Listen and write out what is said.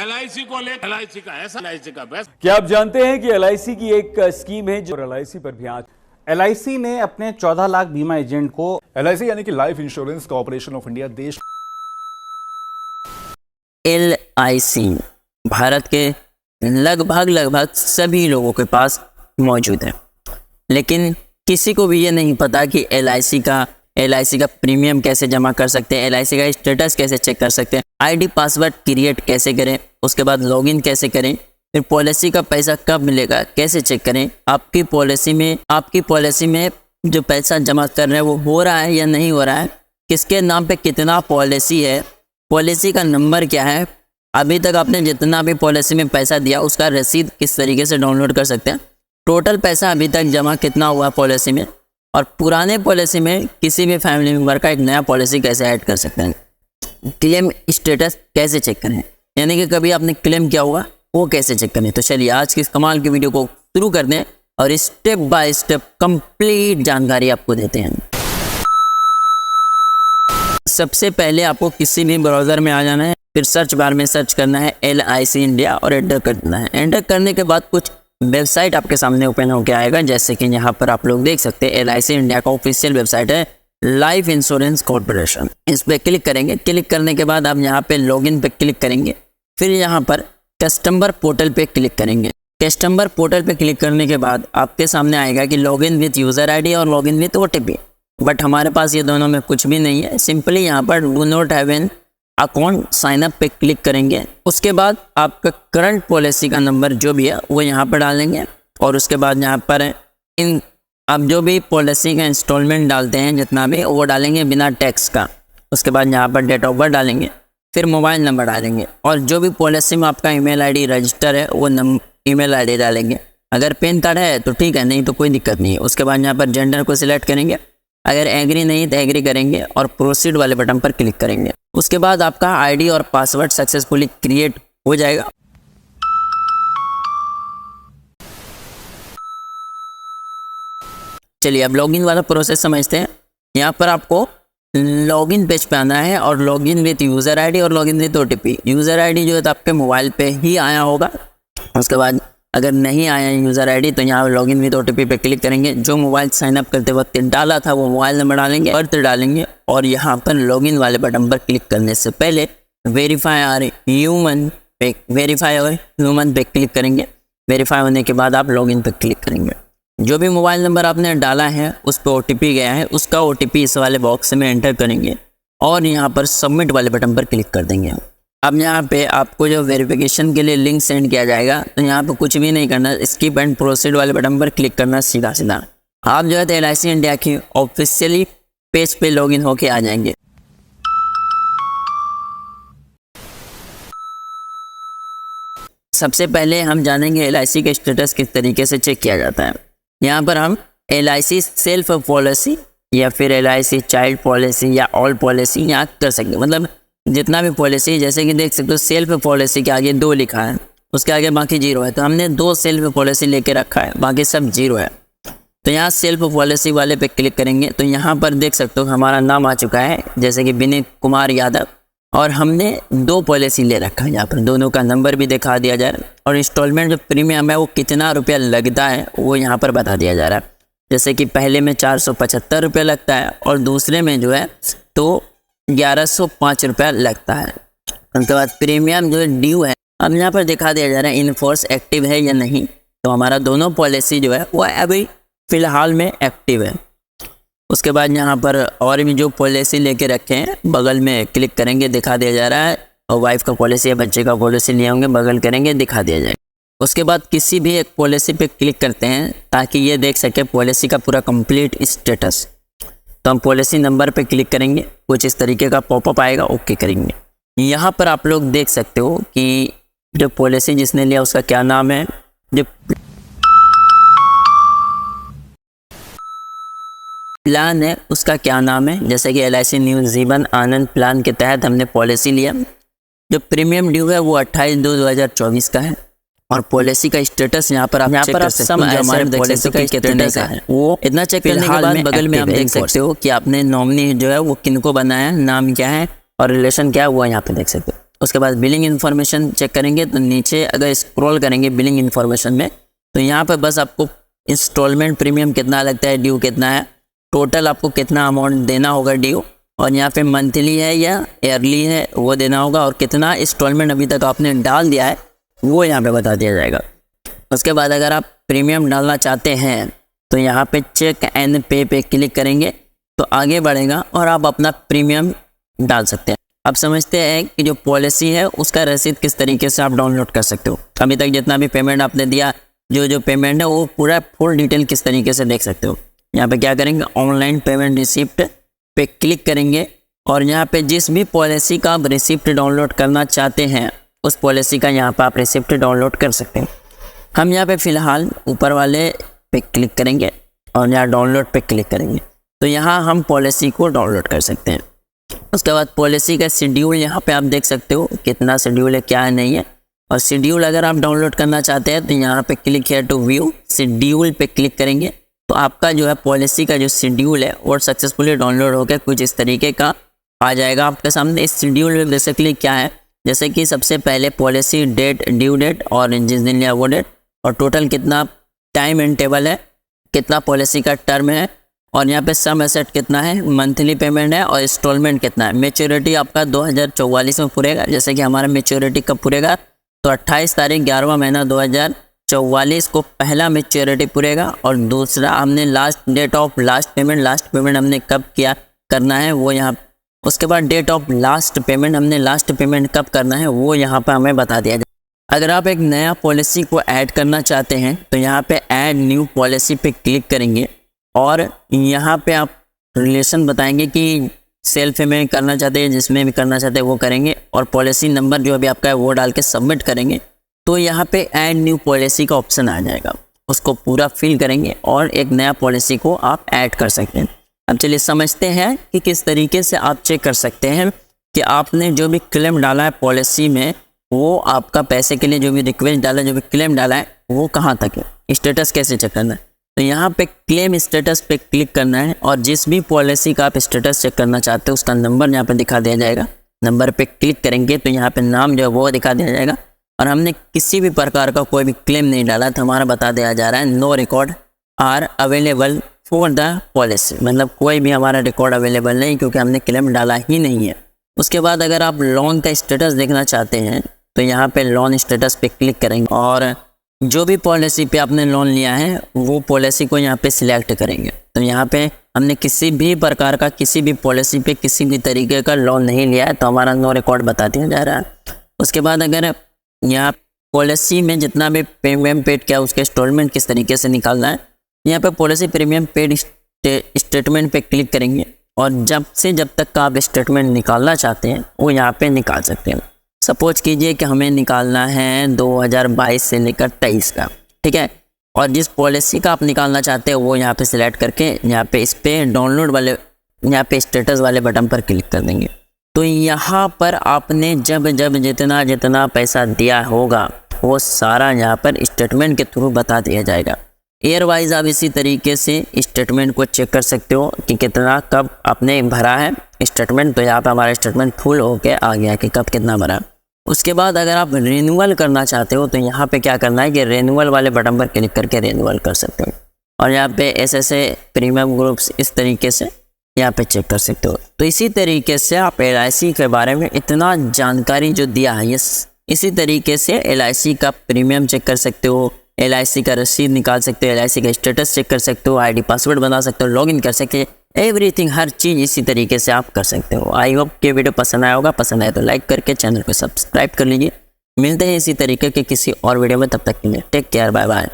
LIC को ले LIC का ऐसा एलआईसी का बेस्ट। क्या आप जानते हैं कि एलआईसी की एक स्कीम है जो एलआईसी पर भी आज एलआईसी ने अपने 14 लाख बीमा एजेंट को एलआईसी यानी कि life insurance corporation of India देश एलआईसी भारत के लगभग सभी लोगों के पास मौजूद है, लेकिन किसी को भी ये नहीं पता कि एलआईसी का प्रीमियम कैसे जमा कर सकते हैं, एलआईसी का स्टेटस कैसे चेक कर सकते हैं, आईडी पासवर्ड क्रिएट कैसे करें, उसके बाद लॉगिन कैसे करें, फिर पॉलिसी का पैसा कब मिलेगा कैसे चेक करें, आपकी पॉलिसी में जो पैसा जमा कर रहे हैं वो हो रहा है या नहीं हो रहा है, किसके नाम पे कितना पॉलिसी है, पॉलिसी का नंबर क्या है, अभी तक आपने जितना भी पॉलिसी में पैसा दिया उसका रसीद किस तरीके से डाउनलोड कर सकते हैं, टोटल पैसा अभी तक जमा कितना हुआ पॉलिसी में, और पुराने पॉलिसी में किसी भी फैमिली मेम्बर का एक नया पॉलिसी कैसे ऐड कर सकते हैं, क्लेम स्टेटस कैसे चेक करें, यानी कि कभी आपने क्लेम किया हुआ वो कैसे चेक करें। तो चलिए आज की इस कमाल की वीडियो को शुरू कर दें और स्टेप बाय स्टेप कंप्लीट जानकारी आपको देते हैं। सबसे पहले आपको किसी भी ब्राउज़र में आ जाना है, फिर सर्च बार में सर्च करना है एलआईसी इंडिया और एंटर कर देना है। एंटर करने के बाद कुछ वेबसाइट आपके सामने ओपन होकर आएगा, जैसे कि यहाँ पर आप लोग देख सकते हैं एलआईसी इंडिया का ऑफिशियल वेबसाइट है लाइफ इंश्योरेंस कॉर्पोरेशन। इस पर क्लिक करेंगे, क्लिक करने के बाद आप यहाँ पे लॉगिन पे क्लिक करेंगे, फिर यहाँ पर कस्टमर पोर्टल पे क्लिक करेंगे। कस्टमर पोर्टल पे क्लिक करने के बाद आपके सामने आएगा कि लॉगिन विथ यूज़र आईडी और लॉगिन विथ ओटीपी, बट हमारे पास ये दोनों में कुछ भी नहीं है। सिंपली यहाँ पर do not have an account sign up पे क्लिक करेंगे। उसके बाद आपका करंट पॉलिसी का नंबर जो भी है वो यहाँ पर डालेंगे, और उसके बाद यहाँ पर आप जो भी पॉलिसी का इंस्टॉलमेंट डालते हैं जितना भी वो डालेंगे बिना टैक्स का। उसके बाद यहाँ पर डेट ऑफ बर्थ डालेंगे, फिर मोबाइल नंबर डालेंगे, और जो भी पॉलिसी में आपका ईमेल आईडी रजिस्टर है वो ईमेल आईडी डालेंगे। अगर पैन कार्ड है तो ठीक है, नहीं तो कोई दिक्कत नहीं है। उसके बाद यहाँ पर जेंडर को सिलेक्ट करेंगे, अगर एग्री नहीं तो एग्री करेंगे और प्रोसीड वाले बटन पर क्लिक करेंगे। उसके बाद आपका आईडी और पासवर्ड सक्सेसफुली क्रिएट हो जाएगा। चलिए अब लॉगिन वाला प्रोसेस समझते हैं। यहाँ पर आपको लॉगिन पेज पे आना है और लॉगिन विथ यूज़र आईडी और login with OTP. User ID जो है तो आपके मोबाइल पे ही आया होगा। उसके बाद अगर नहीं आया यूज़र आईडी तो यहाँ लॉगिन विथ ओटीपी पे क्लिक करेंगे। जो मोबाइल साइनअप करते वक्त डाला था वो मोबाइल नंबर डालेंगे, बर्थ डालेंगे, और यहाँ पर लॉगिन वाले बटन पर क्लिक करने से पहले वेरीफाई और ह्यूमन पे क्लिक करेंगे। वेरीफाई होने के बाद आप लॉगिन पे क्लिक करेंगे। जो भी मोबाइल नंबर आपने डाला है उस पर ओटीपी गया है, उसका ओटीपी इस वाले बॉक्स में एंटर करेंगे और यहाँ पर सबमिट वाले बटन पर क्लिक कर देंगे। अब यहाँ पे आपको जो वेरिफिकेशन के लिए लिंक सेंड किया जाएगा तो यहाँ पे कुछ भी नहीं करना, स्किप एंड प्रोसीड वाले बटन पर क्लिक करना सीधा सीधा। आप जो है तो एलआईसी इंडिया की ऑफिशियली पेज पे लॉगिन होके आ जाएंगे। सबसे पहले हम जानेंगे एलआईसी के स्टेटस किस तरीके से चेक किया जाता है। यहाँ पर हम एलआईसी सेल्फ पॉलिसी या फिर एलआईसी चाइल्ड पॉलिसी या ऑल पॉलिसी यहाँ कर सकते हैं, मतलब जितना भी पॉलिसी, जैसे कि देख सकते हो सेल्फ पॉलिसी के आगे 2 लिखा है, उसके आगे बाकी 0 है, तो हमने 2 सेल्फ पॉलिसी लेके रखा है, बाकी सब 0 है। तो यहाँ सेल्फ पॉलिसी वाले पे क्लिक करेंगे तो यहाँ पर देख सकते हो हमारा नाम आ चुका है, जैसे कि विनय कुमार यादव, और हमने 2 पॉलिसी ले रखा है। यहाँ पर दोनों का नंबर भी दिखा दिया जा रहा है, और इंस्टॉलमेंट जो प्रीमियम है वो कितना रुपया लगता है वो यहाँ पर बता दिया जा रहा है। जैसे कि पहले में 475 रुपया लगता है और दूसरे में जो है तो 1105 रुपया लगता है। उसके बाद प्रीमियम जो है ड्यू है, अब यहाँ पर दिखा दिया जा रहा है इन फोर्स एक्टिव है या नहीं। तो हमारा दोनों पॉलिसी जो है वो अभी फ़िलहाल में एक्टिव है। उसके बाद यहाँ पर और भी जो पॉलिसी लेके रखे हैं बगल में क्लिक करेंगे, दिखा दिया जा रहा है, और वाइफ का पॉलिसी या बच्चे का पॉलिसी लिए होंगे बगल करेंगे, दिखा दिया जाएगा। उसके बाद किसी भी एक पॉलिसी पे क्लिक करते हैं ताकि ये देख सके पॉलिसी का पूरा कंप्लीट स्टेटस। तो हम पॉलिसी नंबर पे क्लिक करेंगे, कुछ इस तरीके का पॉपअप आएगा, ओके करेंगे। यहाँ पर आप लोग देख सकते हो कि जो पॉलिसी जिसने लिया उसका क्या नाम है, जो प्लान है उसका क्या नाम है, जैसे कि LIC new Jeevan Anand plan के तहत हमने पॉलिसी लिया। जो प्रीमियम ड्यू है वो 28/2/2024 का है, और पॉलिसी का स्टेटस यहाँ पर आप चेक कर सकते हो, हमारे पॉलिसी का कितने का है वो इतना चेक करने के बाद बगल में आप देख सकते हो कि आपने नॉमिनी जो है वो किनको बनाया है, नाम क्या है और रिलेशन क्या है वो यहाँ पे देख सकते हो। उसके बाद बिलिंग इन्फॉर्मेशन चेक करेंगे तो नीचे अगर स्क्रॉल करेंगे बिलिंग इन्फॉर्मेशन में तो यहाँ पर बस आपको इंस्टॉलमेंट प्रीमियम कितना लगता है, ड्यू कितना है, टोटल आपको कितना अमाउंट देना होगा ड्यू, और यहाँ पे मंथली है या ईयरली है वो देना होगा, और कितना इंस्टॉलमेंट अभी तक आपने डाल दिया है वो यहाँ पे बता दिया जाएगा। उसके बाद अगर आप प्रीमियम डालना चाहते हैं तो यहाँ पे चेक एंड पे क्लिक करेंगे तो आगे बढ़ेगा और आप अपना प्रीमियम डाल सकते हैं। अब समझते हैं कि जो पॉलिसी है उसका रसीद किस तरीके से आप डाउनलोड कर सकते हो। अभी तक जितना भी पेमेंट आपने दिया, जो पेमेंट है वो पूरा फुल डिटेल किस तरीके से देख सकते हो। यहाँ पे क्या करेंगे, ऑनलाइन पेमेंट रिसिप्ट पे क्लिक करेंगे और यहाँ पे जिस भी पॉलिसी का आप रिसिप्ट डाउनलोड करना चाहते हैं उस पॉलिसी का यहाँ पे आप रिसिप्ट डाउनलोड कर सकते हैं। हम यहाँ पे फ़िलहाल ऊपर वाले पे क्लिक करेंगे और यहाँ डाउनलोड पे क्लिक करेंगे तो यहाँ हम पॉलिसी को डाउनलोड कर सकते हैं। उसके बाद पॉलिसी का शेड्यूल यहाँ पे आप देख सकते हो कितना शेड्यूल है, क्या है, नहीं है। और शेड्यूल अगर आप डाउनलोड करना चाहते हैं तो यहाँ पे click here to view schedule पे क्लिक करेंगे तो आपका जो है पॉलिसी का जो शेड्यूल है वो सक्सेसफुली डाउनलोड होकर कुछ इस तरीके का आ जाएगा आपके सामने। इस शेड्यूल में बेसिकली क्या है, जैसे कि सबसे पहले पॉलिसी डेट, ड्यू डेट और जिस दिन लिया वो डेट, और टोटल कितना टाइम एंड टेबल है, कितना पॉलिसी का टर्म है, और यहाँ पे सम एसेट कितना है, मंथली पेमेंट है और इंस्टॉलमेंट कितना है। मैच्योरिटी आपका 2044 में पूरेगा, जैसे कि हमारा मैच्योरिटी कब पूरेगा तो 28 तारीख 11वां महीना 2044 को पहला मैच्योरिटी पूरेगा, और दूसरा हमने last date of last payment हमने कब किया करना है वो यहाँ। उसके बाद डेट ऑफ लास्ट पेमेंट हमने लास्ट पेमेंट कब करना है वो यहाँ पर हमें बता दिया जाए। अगर आप एक नया पॉलिसी को ऐड करना चाहते हैं तो यहाँ पे ऐड न्यू पॉलिसी पे क्लिक करेंगे और यहाँ पे आप रिलेशन बताएंगे कि सेल्फ में करना चाहते हैं, जिसमें भी करना चाहते हैं वो करेंगे, और पॉलिसी नंबर जो अभी आपका है वो डाल के सबमिट करेंगे तो यहाँ पे ऐड न्यू पॉलिसी का ऑप्शन आ जाएगा। उसको पूरा फिल करेंगे और एक नया पॉलिसी को आप ऐड कर सकते हैं। अब चलिए समझते हैं कि किस तरीके से आप चेक कर सकते हैं कि आपने जो भी क्लेम डाला है पॉलिसी में वो आपका पैसे के लिए जो भी रिक्वेस्ट डाला, जो भी क्लेम डाला है वो कहाँ तक है, स्टेटस कैसे चेक करना है। तो यहाँ पे क्लेम स्टेटस पे क्लिक करना है और जिस भी पॉलिसी का आप स्टेटस चेक करना चाहते हो उसका नंबर यहाँ पे दिखा दिया जाएगा। नंबर पे क्लिक करेंगे तो यहाँ पे नाम जो है वो दिखा दिया जाएगा, और हमने किसी भी प्रकार का कोई भी क्लेम नहीं डाला तो हमारा बता दिया जा रहा है no record are available for the policy, मतलब कोई भी हमारा रिकॉर्ड अवेलेबल नहीं क्योंकि हमने क्लेम डाला ही नहीं है। उसके बाद अगर आप लोन का स्टेटस देखना चाहते हैं तो यहाँ पे लोन स्टेटस पे क्लिक करेंगे और जो भी पॉलिसी पे आपने लोन लिया है वो पॉलिसी को यहाँ पे सिलेक्ट करेंगे। तो यहाँ पे हमने किसी भी प्रकार का किसी भी पॉलिसी पे किसी भी तरीके का लोन नहीं लिया है तो हमारा नो रिकॉर्ड बता दिया जा रहा है। उसके बाद अगर यहाँ पॉलिसी में जितना भी प्रीमियम पेड किया उसके इंस्टॉलमेंट किस तरीके से निकालना है, यहाँ पे पॉलिसी प्रीमियम पेड स्टेटमेंट पे क्लिक करेंगे और जब तक का आप स्टेटमेंट निकालना चाहते हैं वो यहाँ पे निकाल सकते हैं। सपोज कीजिए कि हमें निकालना है 2022 से लेकर 23 का, ठीक है, और जिस पॉलिसी का आप निकालना चाहते हैं वो यहाँ पे सिलेक्ट करके यहाँ पे इस पे डाउनलोड वाले यहाँ पे स्टेटस वाले बटन पर क्लिक कर देंगे। तो यहाँ पर आपने जब जितना पैसा दिया होगा वो सारा यहाँ पर स्टेटमेंट के थ्रू बता दिया जाएगा। ईयर वाइज आप इसी तरीके से स्टेटमेंट को चेक कर सकते हो कि कितना कब आपने भरा है स्टेटमेंट। तो यहाँ पे हमारा स्टेटमेंट फुल होके आ गया कि कब कितना भरा। उसके बाद अगर आप रिन्यूअल करना चाहते हो तो यहाँ पे क्या करना है कि रिन्यूअल वाले बटन पर क्लिक करके रिन्यूअल कर सकते हो, और यहाँ पे ऐसे प्रीमियम ग्रुप्स इस तरीके से यहाँ पे चेक कर सकते हो। तो इसी तरीके से आप LIC के बारे में इतना जानकारी जो दिया है इसी तरीके से LIC का प्रीमियम चेक कर सकते हो, LIC का रसीद निकाल सकते हो, LIC का स्टेटस चेक कर सकते हो, ID पासवर्ड बना सकते हो, लॉगिन कर सकते हो, एवरीथिंग हर चीज़ इसी तरीके से आप कर सकते हो। आई होप कि वीडियो पसंद आया होगा। पसंद आए तो लाइक करके चैनल को सब्सक्राइब कर लीजिए। मिलते हैं इसी तरीके के किसी और वीडियो में, तब तक के लिए टेक केयर, बाय बाय।